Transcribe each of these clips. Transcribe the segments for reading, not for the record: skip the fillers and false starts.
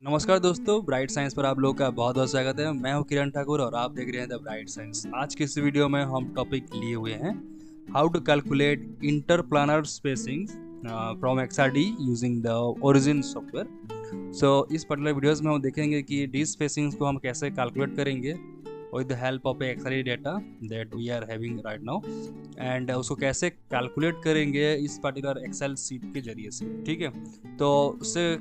नमस्कार दोस्तों, bright science पर आप लोग का बहुत बहुत स्वागत है। मैं हूं किरण ठाकुर और आप देख रहे हैं द ब्राइट साइंस। आज की इस वीडियो में हम टॉपिक लिए हुए हैं how to calculate interplanar spacing from XRD using the origin software. इस पर्टिकुलर वीडियोस में हम देखेंगे कि डी स्पेसिंग्स को हम कैसे कैलकुलेट करेंगे with the help of XRD data that we are having right now, and उसको कैसे कैलकुलेट करेंगे इस पर्टिकुलर एक्सेल सीट के जरिए से। ठीक है, तो उससे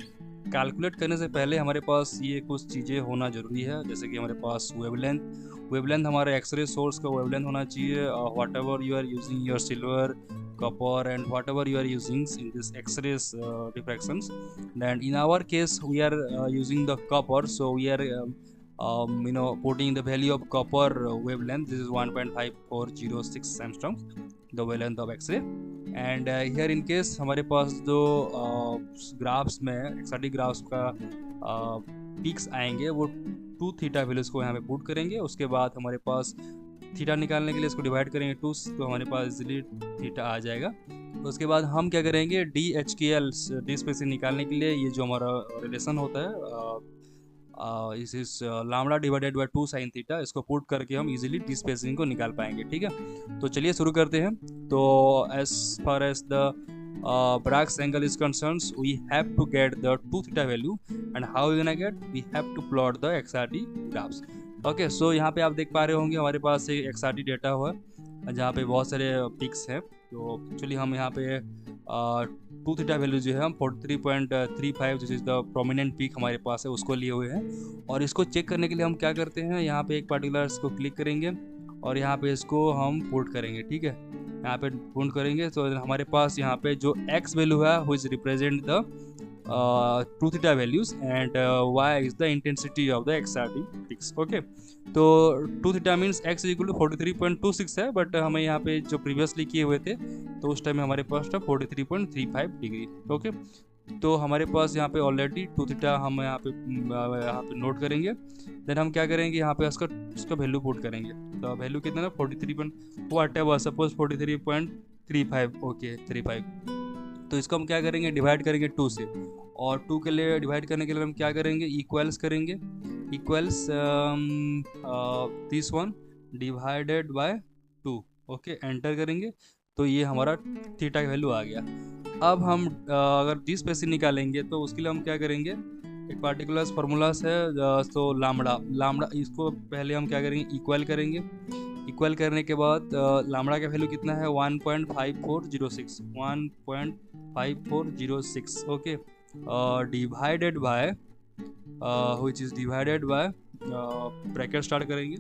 कैलकुलेट करने से पहले हमारे पास ये कुछ चीज़ें होना ज़रूरी है, जैसे कि हमारे पास वेवलेंथ हमारे एक्सरे सोर्स का वेवलेंथ होना चाहिए। Whatever you are using your silver, copper, and whatever you are using in this x-rays diffractions. Then in our case we are using the copper, so we are putting the value of copper wavelength. This is 1.5406 angstrom, the wavelength of x-ray. And here in case हमारे पास जो graphs में XRD graphs का peaks आएंगे वो 2 theta values को यहाँ पे put करेंगे। उसके बाद हमारे पास थीटा निकालने के लिए इसको डिवाइड करेंगे 2, तो हमारे पास इजीली थीटा आ जाएगा। तो उसके बाद हम क्या करेंगे, डी स्पेसिंग निकालने के लिए ये जो हमारा रिलेशन होता है इस lambda divided by 2 sine theta, इसको पुट करके हम इजीली डी स्पेसिंग को निकाल पाएंगे। ठीक है, तो चलिए शुरू करते हैं। तो as far as the Bragg's angle is concerned, we have to get the 2 theta value, and how we gonna get? We have to plot the XRD graphs. Okay, so यहाँ पे आप देख पा रहे होंगे हमारे पास एक XRD डेटा हुआ जहाँ पे बहुत सारे पिक्स हैं। तो एक्चुअली हम यहाँ पे 2 थीटा वैल्यू जो है हम 43.35 जिस इज द प्रोमिनेंट पिक हमारे पास है उसको लिए हुए हैं। और इसको चेक करने के लिए हम क्या करते हैं, यहाँ पे एक पर्टिकुलर इसको क्लिक करेंगे और यहाँ पे इसको हम पुट करेंगे। ठीक है, यहाँ पे पुट करेंगे तो हमारे पास यहाँ पे जो x वैल्यू है वो is represent the 2 theta values and y is the intensity of the XRD peaks. Okay, तो 2 theta means x is equal to 43.26 है, बट हमें यहाँ पे जो प्रीवियसली किए हुए थे तो उस टाइम में हमारे पास था 43.35 डिग्री। ओके, तो हमारे पास यहाँ पे ऑलरेडी 2 थीटा हम यहाँ पे नोट करेंगे। देन हम क्या करेंगे, यहाँ पे उसका वैल्यू पुट करेंगे। तो वैल्यू कितना है 43. सपोज 43.35। ओके, 35। तो इसको हम क्या करेंगे, डिवाइड करेंगे 2 से, और 2 के लिए डिवाइड करने के लिए हम क्या करेंगे, इक्वल्स करेंगे। Equals this one divided by 2। Okay, enter करेंगे तो ये हमारा थीटा का वैल्यू आ गया। अब हम अगर डी स्पेसिंग निकालेंगे तो उसके लिए हम क्या करेंगे, एक पार्टिकुलर फार्मूलास है तो लामड़ा इसको पहले हम क्या करेंगे, इक्वल करेंगे। इक्वल करने के बाद लामड़ा का वैल्यू कितना है 1.5406 1.5406। Okay, divided by which is divided by bracket start करेंगे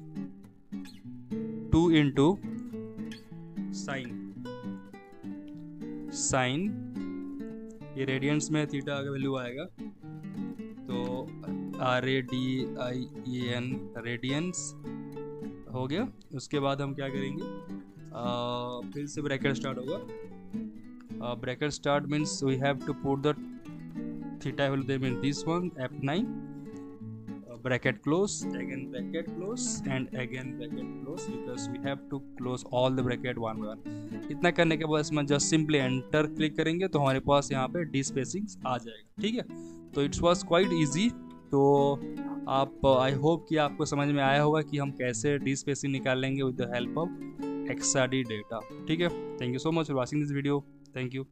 2 इंटू साइन ये रेडियंस में थीटा का वैल्यू आएगा, तो RADIAN रेडियंस हो गया। उसके बाद हम क्या करेंगे, फिर से ब्रैकेट स्टार्ट होगा। Bracket start means we have to put the theta value there mean this one F9, bracket close, again bracket close and again bracket close, because we have to close all the bracket one by one। इतना करने के बाद इसमें just simply enter click करेंगे तो हमारे पास यहाँ पे डी स्पेसिंग आ जाएगा। ठीक है, तो इट्स वाज क्वाइट इजी। तो आप आई होप कि आपको समझ में आया होगा कि हम कैसे डी स्पेसिंग निकाल लेंगे with the help of XRD data. ठीक है, thank you so much for watching this video. Thank you.